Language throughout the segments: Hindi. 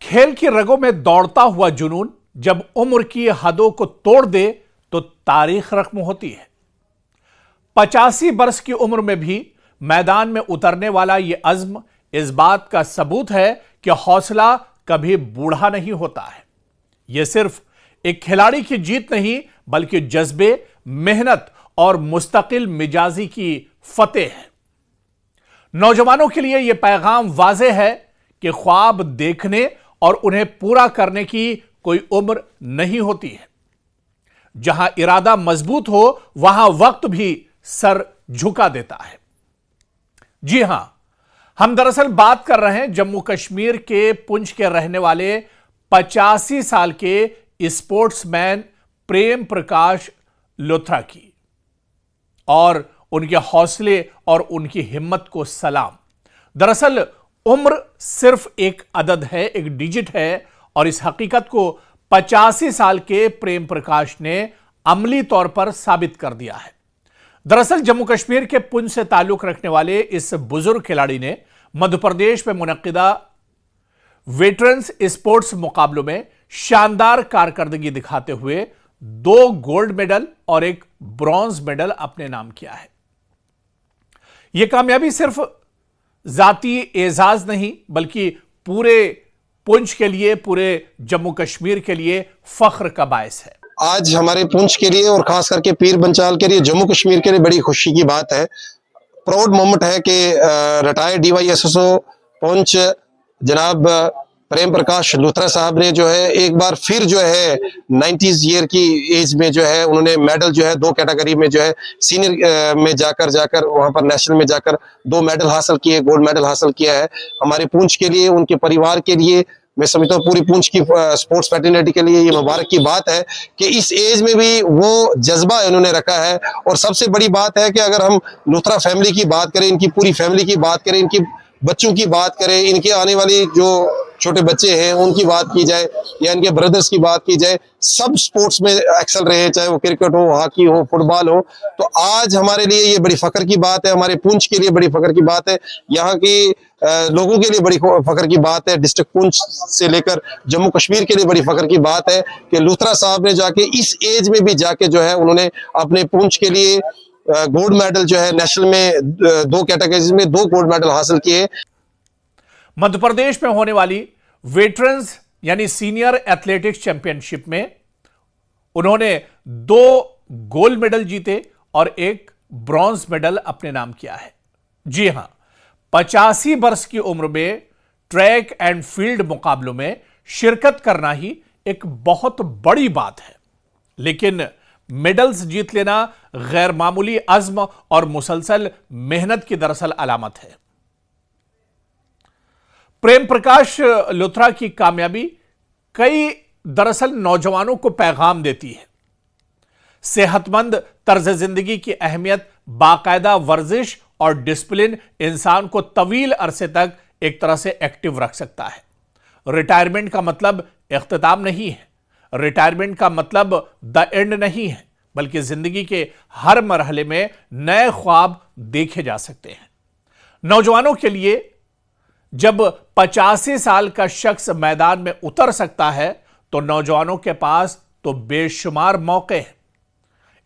खेल की रगों में दौड़ता हुआ जुनून जब उम्र की हदों को तोड़ दे तो तारीख रकम होती है। 85 वर्ष की उम्र में भी मैदान में उतरने वाला यह अज़्म इस बात का सबूत है कि हौसला कभी बूढ़ा नहीं होता है। यह सिर्फ एक खिलाड़ी की जीत नहीं बल्कि जज्बे, मेहनत और मुस्तकिल मिजाजी की फतेह है। नौजवानों के लिए यह पैगाम वाज़ेह है कि ख्वाब देखने और उन्हें पूरा करने की कोई उम्र नहीं होती है। जहां इरादा मजबूत हो वहां वक्त भी सर झुका देता है। जी हां, हम दरअसल बात कर रहे हैं जम्मू कश्मीर के पुंछ के रहने वाले 85 साल के स्पोर्ट्समैन प्रेम प्रकाश लुथरा की और उनके हौसले और उनकी हिम्मत को सलाम। दरअसल उम्र सिर्फ एक अदद है, एक डिजिट है और इस हकीकत को 85 साल के प्रेम प्रकाश ने अमली तौर पर साबित कर दिया है। दरअसल जम्मू कश्मीर के पुंछ से ताल्लुक रखने वाले इस बुजुर्ग खिलाड़ी ने मध्य प्रदेश में मुनक्किदा वेटरन्स स्पोर्ट्स मुकाबलों में शानदार कारकर्दगी दिखाते हुए 2 गोल्ड मेडल और 1 ब्रॉन्ज मेडल अपने नाम किया है। यह कामयाबी सिर्फ जाती एजाज नहीं बल्कि पूरे पुंछ के लिए, पूरे जम्मू कश्मीर के लिए फख्र का बायस है। आज हमारे पुंछ के लिए और खास करके पीर बंचाल के लिए, जम्मू कश्मीर के लिए बड़ी खुशी की बात है। प्राउड मोमेंट है कि रिटायर्ड DYSSO पुंछ जनाब प्रेम प्रकाश लुथरा साहब ने जो है एक बार फिर जो है 90s ईयर की एज में जो है उन्होंने मेडल जो है 2 कैटेगरी में जो है सीनियर में जाकर वहां पर नेशनल में जाकर 2 मेडल हासिल किए, गोल्ड मेडल हासिल किया है। हमारे पुंछ के लिए, उनके परिवार के लिए, मैं समझता हूँ पूरी पुंछ की स्पोर्ट्स फैटर्निटी के लिए ये मुबारक की बात है कि इस एज में भी वो जज्बा इन्होंने रखा है। और सबसे बड़ी बात है कि अगर हम लुथरा फैमिली की बात करें, इनकी पूरी फैमिली की बात करें, इनकी बच्चों की बात करें, इनके आने वाली जो छोटे बच्चे हैं उनकी बात की जाए या इनके ब्रदर्स की बात की जाए, सब स्पोर्ट्स में एक्सेल रहे हैं, चाहे वो क्रिकेट हो, हॉकी हो, फुटबॉल हो। तो आज हमारे लिए ये बड़ी फख्र की बात है, हमारे पुंछ के लिए बड़ी फख्र की बात है, यहाँ की लोगों के लिए बड़ी फख्र की बात है। डिस्ट्रिक्ट पुंछ से लेकर जम्मू कश्मीर के लिए बड़ी फख्र की बात है कि लुथरा साहब ने जाके इस एज में भी जाके जो है उन्होंने अपने पुंछ के लिए गोल्ड मेडल जो है नेशनल में 2 कैटेगरीज में 2 गोल्ड मेडल हासिल किए। मध्य प्रदेश में होने वाली वेटरन्स यानी सीनियर एथलेटिक्स चैंपियनशिप में उन्होंने 2 गोल्ड मेडल जीते और 1 ब्रॉन्ज मेडल अपने नाम किया है। जी हां, 85 वर्ष की उम्र में ट्रैक एंड फील्ड मुकाबलों में शिरकत करना ही एक बहुत बड़ी बात है, लेकिन मेडल्स जीत लेना गैर मामूली अज़्म और मुसलसल मेहनत की दरअसल अलामत है। प्रेम प्रकाश लुथरा की कामयाबी कई दरअसल नौजवानों को पैगाम देती है। सेहतमंद तर्ज जिंदगी की अहमियत, बाकायदा वर्जिश और डिसिप्लिन इंसान को तवील अरसे तक एक तरह से एक्टिव रख सकता है। रिटायरमेंट का मतलब इख्तिताम नहीं है, रिटायरमेंट का मतलब द एंड नहीं है, बल्कि जिंदगी के हर मरहले में नए ख्वाब देखे जा सकते हैं। नौजवानों के लिए जब 85 साल का शख्स मैदान में उतर सकता है तो नौजवानों के पास तो बेशुमार मौके हैं।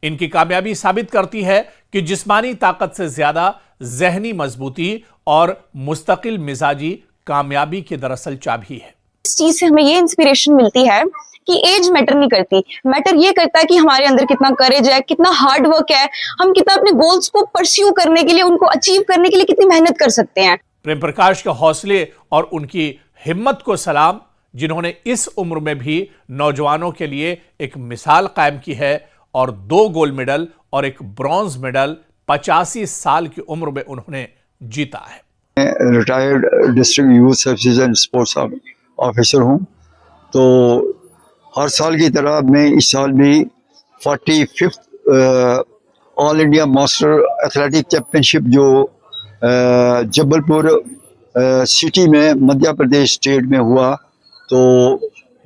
इनकी कामयाबी साबित करती है कि जिस्मानी ताकत से ज्यादा जहनी मजबूती और मुस्तकिल मिजाजी कामयाबी की दरअसल चाबी है। इस चीज से हमें ये इंस्पिरेशन मिलती है कि एज मैटर नहीं करती, मैटर ये करता है कि हमारे अंदर कितना करेज है, कितना हार्ड वर्क है, हम कितना अपने गोल्स को परस्यू करने के लिए, उनको अचीव करने के लिए कितनी मेहनत कर सकते हैं। प्रेम प्रकाश के हौसले और उनकी हिम्मत को सलाम, जिन्होंने इस उम्र में भी नौजवानों के लिए एक मिसाल कायम की है और 2 गोल्ड मेडल और 1 ब्रॉन्ज मेडल 85 साल की उम्र में उन्होंने जीता है। मैं retired district youth services and sports officer हूं, तो हर साल की तरह मैं इस साल भी 45th all India master athletic championship जो जबलपुर सिटी में मध्य प्रदेश स्टेट में हुआ, तो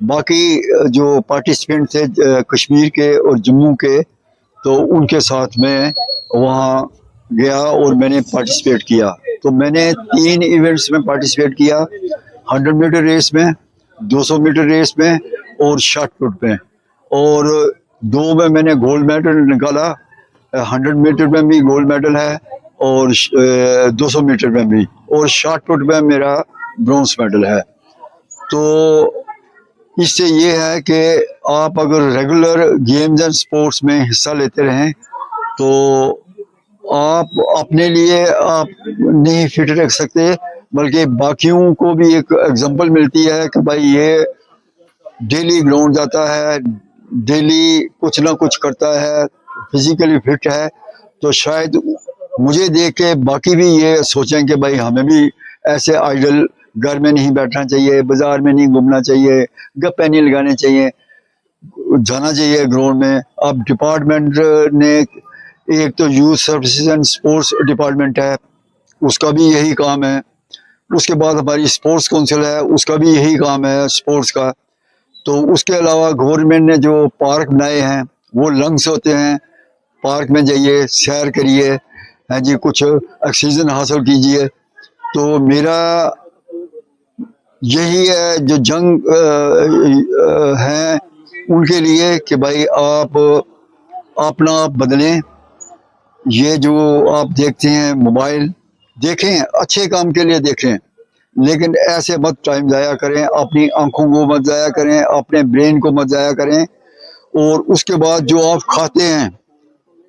बाकी जो पार्टिसिपेंट थे कश्मीर के और जम्मू के, तो उनके साथ में वहाँ गया और मैंने पार्टिसिपेट किया। तो मैंने 3 इवेंट्स में पार्टिसिपेट किया, 100 मीटर रेस में, 200 मीटर रेस में और शॉट पुट में, और 2 में मैंने गोल्ड मेडल निकाला। 100 मीटर में भी गोल्ड मेडल है और 200 मीटर में भी, और शॉट पुट में मेरा ब्रॉन्ज मेडल है। तो इससे ये है कि आप अगर रेगुलर गेम्स एंड स्पोर्ट्स में हिस्सा लेते रहें तो आप अपने लिए आप नहीं फिट रख सकते, बल्कि बाकियों को भी एक एग्जांपल मिलती है कि भाई ये डेली ग्राउंड जाता है, डेली कुछ ना कुछ करता है, फिजिकली फिट है। तो शायद मुझे देख के बाकी भी ये सोचें कि भाई हमें भी ऐसे आइडल घर में नहीं बैठना चाहिए, बाजार में नहीं घूमना चाहिए, गप्पे नहीं लगाने चाहिए, जाना चाहिए ग्राउंड में। अब डिपार्टमेंट ने एक तो youth services and sports department है, उसका भी यही काम है। उसके बाद हमारी स्पोर्ट्स काउंसिल है, उसका भी यही काम है स्पोर्ट्स का। तो उसके अलावा गवर्नमेंट ने जो पार्क बनाए हैं वो लंग्स होते हैं, पार्क में जाइए, सैर करिए, हैं जी, कुछ ऑक्सीजन हासिल कीजिए। तो मेरा यही है जो जंग हैं उनके लिए कि भाई आप अपना आप बदलें। ये जो आप देखते हैं मोबाइल, देखें अच्छे काम के लिए देखें, लेकिन ऐसे मत टाइम ज़ाया करें, अपनी आंखों को मत ज़ाया करें, अपने ब्रेन को मत ज़ाया करें। और उसके बाद जो आप खाते हैं,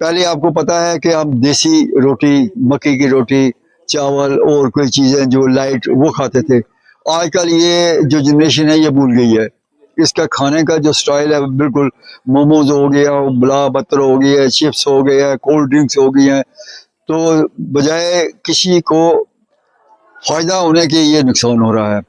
पहले आपको पता है कि हम देसी रोटी, मक्की की रोटी, चावल और कोई चीज़ें जो लाइट वो खाते थे। आजकल ये जो जनरेशन है ये भूल गई है। इसका खाने का जो स्टाइल है बिल्कुल मोमोज हो गया, बला बतर हो गया, चिप्स हो गया, कोल्ड ड्रिंक्स हो गई हैं। तो बजाय किसी को फायदा होने के ये नुकसान हो रहा है।